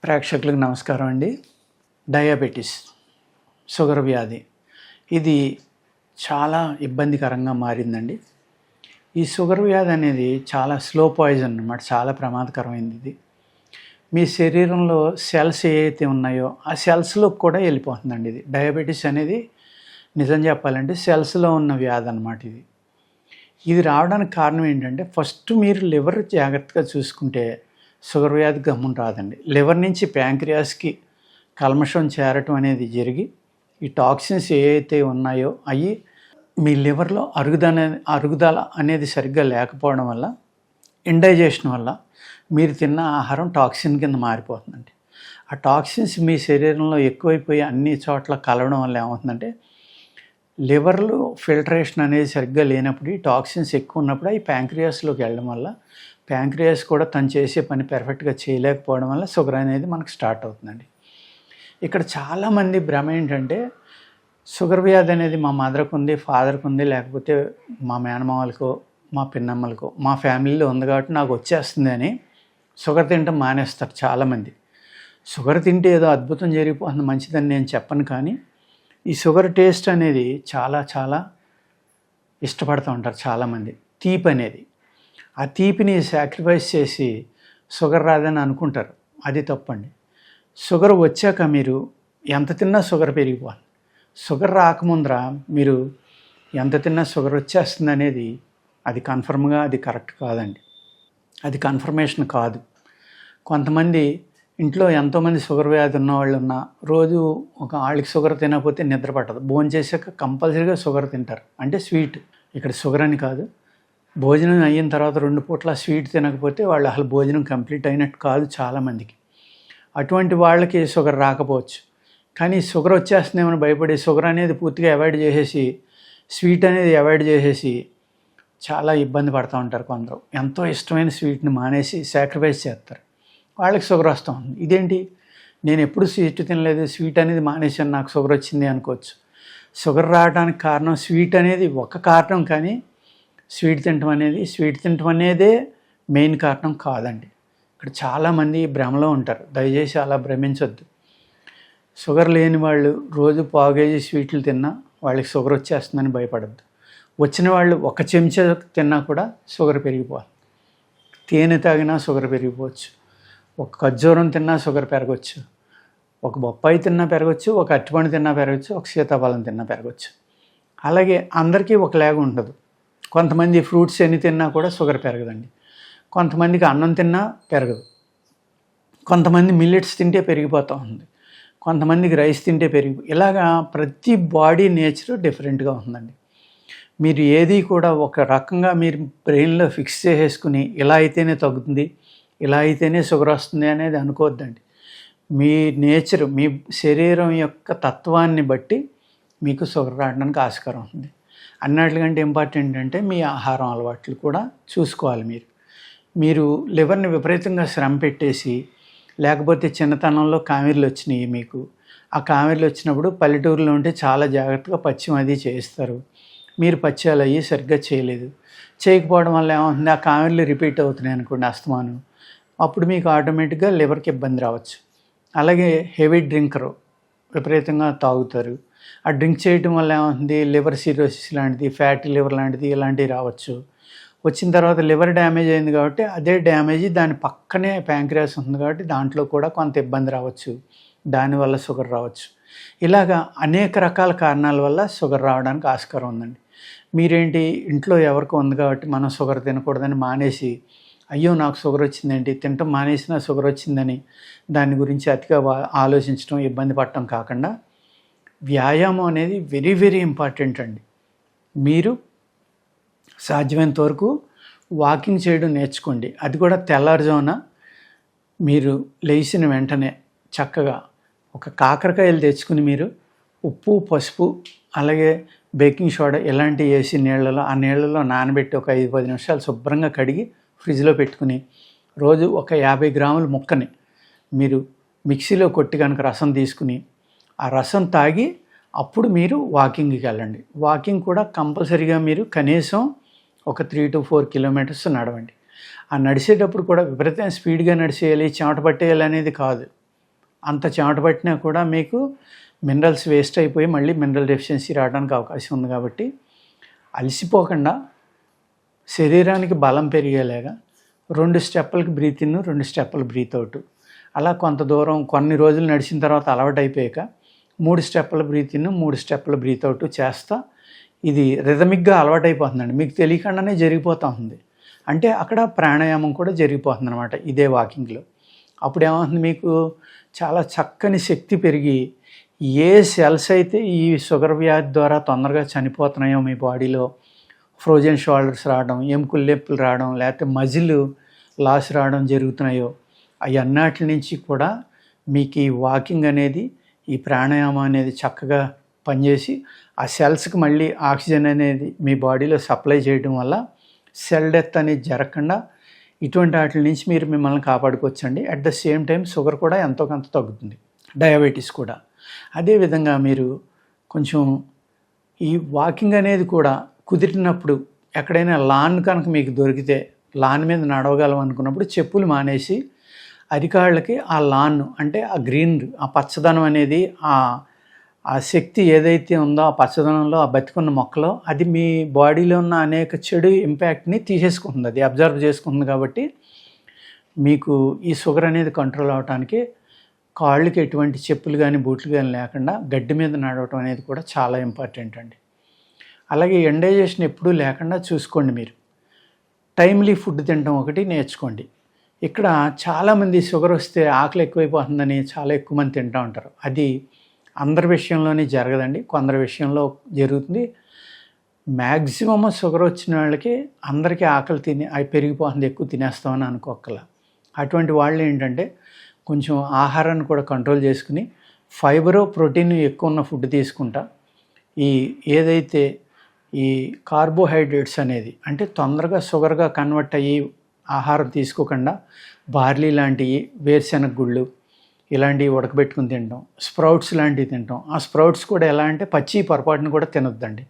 ప్రేక్షకులకు నమస్కారం అండి. డయాబెటీస్, షుగర్ వ్యాధి ఇది చాలా ఇబ్బందికరంగా మారిందండి. ఈ షుగర్ వ్యాధి అనేది చాలా స్లో పాయిజన్ అన్నమాట, చాలా ప్రమాదకరమైనది. ఇది మీ శరీరంలో సెల్స్ ఏవైతే ఉన్నాయో ఆ సెల్స్లో కూడా వెళ్ళిపోతుందండి. ఇది డయాబెటీస్ అనేది నిజం చెప్పాలంటే సెల్స్లో ఉన్న వ్యాధి అన్నమాట. ఇది రావడానికి కారణం ఏంటంటే, ఫస్ట్ మీరు లివర్ జాగ్రత్తగా చూసుకుంటే షుగర్ వ్యాధి గమ్మున రాదండి. లివర్ నుంచి ప్యాంక్రియాస్కి కల్మషం చేరటం అనేది జరిగి ఈ టాక్సిన్స్ ఏవైతే ఉన్నాయో అవి మీ లివర్లో అరుగుదల అనేది సరిగ్గా లేకపోవడం వల్ల, ఇండైజెషన్ వల్ల మీరు తిన్న ఆహారం టాక్సిన్ కింద మారిపోతుందండి. ఆ టాక్సిన్స్ మీ శరీరంలో ఎక్కువైపోయి అన్ని చోట్ల కలవడం వల్ల ఏమవుతుందంటే, లివర్లో ఫిల్టరేషన్ అనేది సరిగ్గా లేనప్పుడు ఈ టాక్సిన్స్ ఎక్కువ ఉన్నప్పుడు అవి ప్యాంక్రియాస్లోకి వెళ్ళడం వల్ల ప్యాంక్రియాస్ కూడా తను చేసే పని పెర్ఫెక్ట్గా చేయలేకపోవడం వల్ల షుగర్ అనేది మనకు స్టార్ట్ అవుతుందండి. ఇక్కడ చాలామంది భ్రమ ఏంటంటే, షుగర్ వ్యాధి అనేది మా మదర్కి ఉంది, ఫాదర్కి ఉంది, లేకపోతే మా మేనమామలకో మా పిన్నమ్మలకో మా ఫ్యామిలీలో ఉంది కాబట్టి నాకు వచ్చేస్తుంది అని షుగర్ తినటం మానేస్తారు చాలామంది. షుగర్ తింటే ఏదో అద్భుతం జరిగిపోతుంది మంచిదని నేను చెప్పను, కానీ ఈ షుగర్ టేస్ట్ అనేది చాలా చాలా ఇష్టపడుతూ ఉంటారు చాలామంది. తీపి అనేది, ఆ తీపిని సాక్రిఫైస్ చేసి షుగర్ రాదని అనుకుంటారు. అది తప్పండి. షుగర్ వచ్చాక మీరు ఎంత తిన్నా షుగర్ పెరిగిపోవాలి. షుగర్ రాకముందర మీరు ఎంత తిన్నా షుగర్ వచ్చేస్తుంది అనేది అది కన్ఫర్మ్గా అది కరెక్ట్ కాదండి. అది కన్ఫర్మేషన్ కాదు. కొంతమంది ఇంట్లో ఎంతోమంది షుగర్ వ్యాధి ఉన్నవాళ్ళు ఉన్నా రోజు ఒక వాళ్ళకి షుగర్ తినకపోతే నిద్ర పట్టదు. భోజనం చేశాక కంపల్సరీగా షుగర్ తింటారు, అంటే స్వీట్. ఇక్కడ షుగర్ అని కాదు, భోజనం అయిన తర్వాత 2 పూట్ల స్వీట్ తినకపోతే వాళ్ళు అసలు భోజనం కంప్లీట్ అయినట్టు కాదు చాలామందికి. అటువంటి వాళ్ళకి షుగర్ రాకపోవచ్చు, కానీ షుగర్ వచ్చేస్తుందేమని భయపడి షుగర్ అనేది పూర్తిగా అవాయిడ్ చేసేసి స్వీట్ అనేది అవాయిడ్ చేసేసి చాలా ఇబ్బంది పడుతూ ఉంటారు. కొందరు ఎంతో ఇష్టమైన స్వీట్ని మానేసి సాక్రిఫైస్ చేస్తారు, వాళ్ళకి షుగర్ వస్తూ ఉంటుంది. ఇదేంటి, నేను ఎప్పుడు స్వీట్ తినలేదు, స్వీట్ అనేది మానేసాను, నాకు షుగర్ వచ్చింది అనుకోవచ్చు. షుగర్ రావడానికి కారణం స్వీట్ అనేది ఒక కారణం, కానీ స్వీట్ తినటం అనేదే మెయిన్ కారణం కాదండి. ఇక్కడ చాలామంది భ్రమలో ఉంటారు, దయచేసి అలా భ్రమించొద్దు. షుగర్ లేని వాళ్ళు రోజు పావు కేజీ స్వీట్లు తిన్నా వాళ్ళకి షుగర్ వచ్చేస్తుందని భయపడద్దు. వచ్చిన వాళ్ళు 1 చెంచా తిన్నా కూడా షుగర్ పెరిగిపోవాలి. తేనె తాగినా షుగర్ పెరిగిపోవచ్చు, ఒక ఖర్జూరం తిన్నా షుగర్ పెరగవచ్చు, ఒక బొప్పాయి తిన్నా పెరగచ్చు, ఒక అరటిపండు తిన్నా పెరగచ్చు, ఒక సీతాఫలం తిన్నా పెరగచ్చు. అలాగే అందరికీ ఒకలాగా ఉండదు. కొంతమంది ఫ్రూట్స్ ఎన్ని తిన్నా కూడా షుగర్ పెరగదండి. కొంతమందికి అన్నం తిన్నా పెరగదు. కొంతమంది మిల్లెట్స్ తింటే పెరిగిపోతూ ఉంది, కొంతమందికి రైస్ తింటే ఇలాగా ప్రతి బాడీ నేచర్ డిఫరెంట్గా ఉందండి. మీరు ఏది కూడా ఒక రకంగా మీరు బ్రెయిన్లో ఫిక్స్ చేసేసుకుని ఇలా అయితేనే తగ్గుతుంది, ఇలా అయితేనే షుగర్ వస్తుంది అనేది అనుకోవద్దండి. మీ నేచర్, మీ శరీరం యొక్క తత్వాన్ని బట్టి మీకు షుగర్ రావడానికి ఆస్కారం ఉంది. అన్నిటికంటే ఇంపార్టెంట్ అంటే మీ ఆహారం అలవాట్లు కూడా చూసుకోవాలి. మీరు లివర్ని విపరీతంగా శ్రమ పెట్టేసి, లేకపోతే చిన్నతనంలో కామెర్లు వచ్చినాయి మీకు, ఆ కామెర్లు వచ్చినప్పుడు పల్లెటూరులో ఉంటే చాలా జాగ్రత్తగా పచ్చిమ అది చేస్తారు. మీరు పచ్చాలు అయ్యి సరిగ్గా చేయకపోవడం వల్ల ఏమవుతుంది, ఆ కామెర్లు రిపీట్ అవుతున్నాయి అనుకోండి అస్తమానం, అప్పుడు మీకు ఆటోమేటిక్గా లివర్కి ఇబ్బంది రావచ్చు. అలాగే హెవీ డ్రింకరు, విపరీతంగా తాగుతారు, ఆ డ్రింక్ చేయటం వల్ల ఏమవుతుంది, లివర్ సిరోసిస్ లాంటిది, ఫ్యాటీ లివర్ లాంటిది ఇలాంటివి రావచ్చు. వచ్చిన తర్వాత లివర్ డ్యామేజ్ అయింది కాబట్టి అదే డ్యామేజ్ దాని పక్కనే ప్యాంక్రియాస్ ఉంది కాబట్టి దాంట్లో కూడా కొంత ఇబ్బంది రావచ్చు, దానివల్ల షుగర్ రావచ్చు. ఇలాగా అనేక రకాల కారణాల వల్ల షుగర్ రావడానికి ఆస్కారం ఉందండి. మీరేంటి, ఇంట్లో ఎవరికో ఉంది కాబట్టి మనం షుగర్ తినకూడదని మానేసి, అయ్యో నాకు షుగర్ వచ్చిందేంటి, తినటం మానేసినా షుగర్ వచ్చిందని దాని గురించి అతిగా ఆలోచించడం, ఇబ్బంది పడటం కాకుండా వ్యాయామం అనేది వెరీ వెరీ ఇంపార్టెంట్ అండి. మీరు సాధ్యమైనంత వరకు వాకింగ్ చేయడం నేర్చుకోండి. అది కూడా తెల్లారుజామున మీరు లేచిన వెంటనే చక్కగా ఒక కాకరకాయలు తెచ్చుకుని మీరు ఉప్పు, పసుపు, అలాగే బేకింగ్ సోడా ఇలాంటివి వేసి ఆ నీళ్ళలో నానబెట్టి ఒక 5-10 నిమిషాలు శుభ్రంగా కడిగి ఫ్రిడ్జ్లో పెట్టుకుని రోజు ఒక 50 గ్రాముల ముక్కని మీరు మిక్సీలో కొట్టి కనుక రసం తీసుకుని ఆ రసం తాగి అప్పుడు మీరు వాకింగ్కి వెళ్ళండి. వాకింగ్ కూడా కంపల్సరీగా మీరు కనీసం ఒక 3 to 4 కిలోమీటర్స్ నడవండి. ఆ నడిచేటప్పుడు కూడా విపరీతంగా స్పీడ్గా నడిచేయాలి, చెమట పట్టేయాలి అనేది కాదు. అంత చెమట పట్టినా కూడా మీకు మినరల్స్ వేస్ట్ అయిపోయి మళ్ళీ మినరల్ డెఫిషియన్సీ రావడానికి అవకాశం ఉంది. కాబట్టి అలసిపోకుండా శరీరానికి బలం పెరిగేలాగా 2 స్టెప్పులకి బ్రీత్ ఇన్, 2 స్టెప్పులు బ్రీత్ అవుట్, అలా కొంత దూరం కొన్ని రోజులు నడిచిన తర్వాత అలవాటు అయిపోయాక 3 స్టెప్పుల బ్రీత్ ఇన్, 3 స్టెప్పుల బ్రీత్ అవుట్ చేస్తా ఇది రిథమిక్గా అలవాటైపోతుందండి. మీకు తెలియకుండానే జరిగిపోతూ ఉంది. అంటే అక్కడ ప్రాణాయామం కూడా జరిగిపోతుంది అనమాట ఇదే వాకింగ్లో. అప్పుడు ఏమవుతుంది, మీకు చాలా చక్కని శక్తి పెరిగి ఏ సెల్స్ అయితే ఈ షుగర్ వ్యాధి ద్వారా తొందరగా చనిపోతున్నాయో మీ బాడీలో, ఫ్రోజన్ షోల్డర్స్ రావడం, ఎముకలు నొప్పులు రావడం, లేకపోతే మజిల్ లాస్ రావడం జరుగుతున్నాయో అవన్నిటి నుంచి కూడా మీకు ఈ వాకింగ్ అనేది, ఈ ప్రాణాయామం అనేది చక్కగా పనిచేసి ఆ సెల్స్కి మళ్ళీ ఆక్సిజన్ అనేది మీ బాడీలో సప్లై చేయడం వల్ల సెల్ డెత్ అనేది జరగకుండా ఇటువంటి వాటి నుంచి మీరు మిమ్మల్ని కాపాడుకోవచ్చండి. At the same time sugar కూడా ఎంతో కొంత తగ్గుతుంది, డయాబెటీస్ కూడా. అదేవిధంగా మీరు కొంచెం ఈ వాకింగ్ అనేది కూడా కుదిరినప్పుడు ఎక్కడైనా లాన్ కనుక మీకు దొరికితే, లాన్ మీద నడవగలం అనుకున్నప్పుడు చెప్పులు మానేసి అరికాళ్ళకి ఆ లాన్ అంటే ఆ గ్రీన్, ఆ పచ్చదనం అనేది, ఆ శక్తి ఏదైతే ఉందో ఆ పచ్చదనంలో, ఆ బతికున్న మొక్కలో, అది మీ బాడీలో ఉన్న అనేక చెడు ఇంపాక్ట్ని తీసేసుకుంటుంది, అది అబ్జర్వ్ చేసుకుంటుంది. కాబట్టి మీకు ఈ షుగర్ అనేది కంట్రోల్ అవడానికి కాళ్ళకి ఎటువంటి చెప్పులు కానీ బూట్లు కానీ లేకుండా గడ్డి మీద నడవటం అనేది కూడా చాలా ఇంపార్టెంట్ అండి. అలాగే ఎండైజేషన్ ఎప్పుడూ లేకుండా చూసుకోండి. మీరు టైమ్లీ ఫుడ్ తినడం ఒకటి నేర్చుకోండి. ఇక్కడ చాలామంది షుగర్ వస్తే ఆకలి ఎక్కువైపోతుందని చాలా ఎక్కువ మంది తింటూ ఉంటారు. అది అందరి విషయంలోనే జరగదండి, కొందరి విషయంలో జరుగుతుంది. మ్యాక్సిమమ్ షుగర్ వచ్చిన వాళ్ళకి అందరికీ ఆకలి అవి పెరిగిపోతుంది, ఎక్కువ తినేస్తామని అనుకోకల. అటువంటి వాళ్ళు ఏంటంటే కొంచెం ఆహారాన్ని కూడా కంట్రోల్ చేసుకుని ఫైబరు, ప్రోటీన్ ఎక్కువ ఉన్న ఫుడ్ తీసుకుంటా, ఏదైతే ఈ కార్బోహైడ్రేట్స్ అనేది అంటే తొందరగా షుగర్గా కన్వర్ట్ అయ్యి ఆహారం తీసుకోకుండా బార్లీ లాంటివి, వేరుశెనగ గుళ్ళు ఇలాంటివి ఉడకబెట్టుకుని తినడం, స్ప్రౌట్స్ లాంటివి తినడం. ఆ స్ప్రౌట్స్ కూడా ఎలా అంటే పచ్చి పొరపాటును కూడా తినొద్దండి,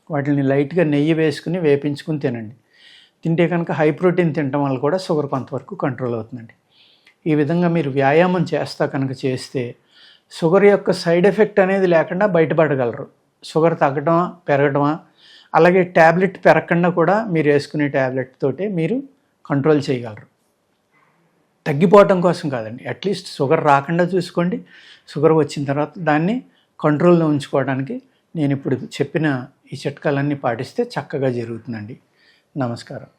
వాటిని లైట్గా నెయ్యి వేసుకుని వేపించుకుని తినండి. తింటే కనుక హై ప్రోటీన్ తినడం వల్ల కూడా షుగర్ కొంతవరకు కంట్రోల్ అవుతుందండి. ఈ విధంగా మీరు వ్యాయామం చేస్తే షుగర్ యొక్క సైడ్ ఎఫెక్ట్ అనేది లేకుండా బయటపడగలరు. షుగర్ తగ్గడమా పెరగడమా, అలాగే ట్యాబ్లెట్ పెరగకుండా కూడా మీరు వేసుకునే ట్యాబ్లెట్ తోటే మీరు కంట్రోల్ చేయగలరు. తగ్గిపోవటం కోసం కాదండి, అట్లీస్ట్ షుగర్ రాకుండా చూసుకోండి. షుగర్ వచ్చిన తర్వాత దాన్ని కంట్రోల్లో ఉంచుకోవడానికి నేను ఇప్పుడు చెప్పిన ఈ చిట్కాలన్నీ పాటిస్తే చక్కగా జరుగుతుందండి. నమస్కారం.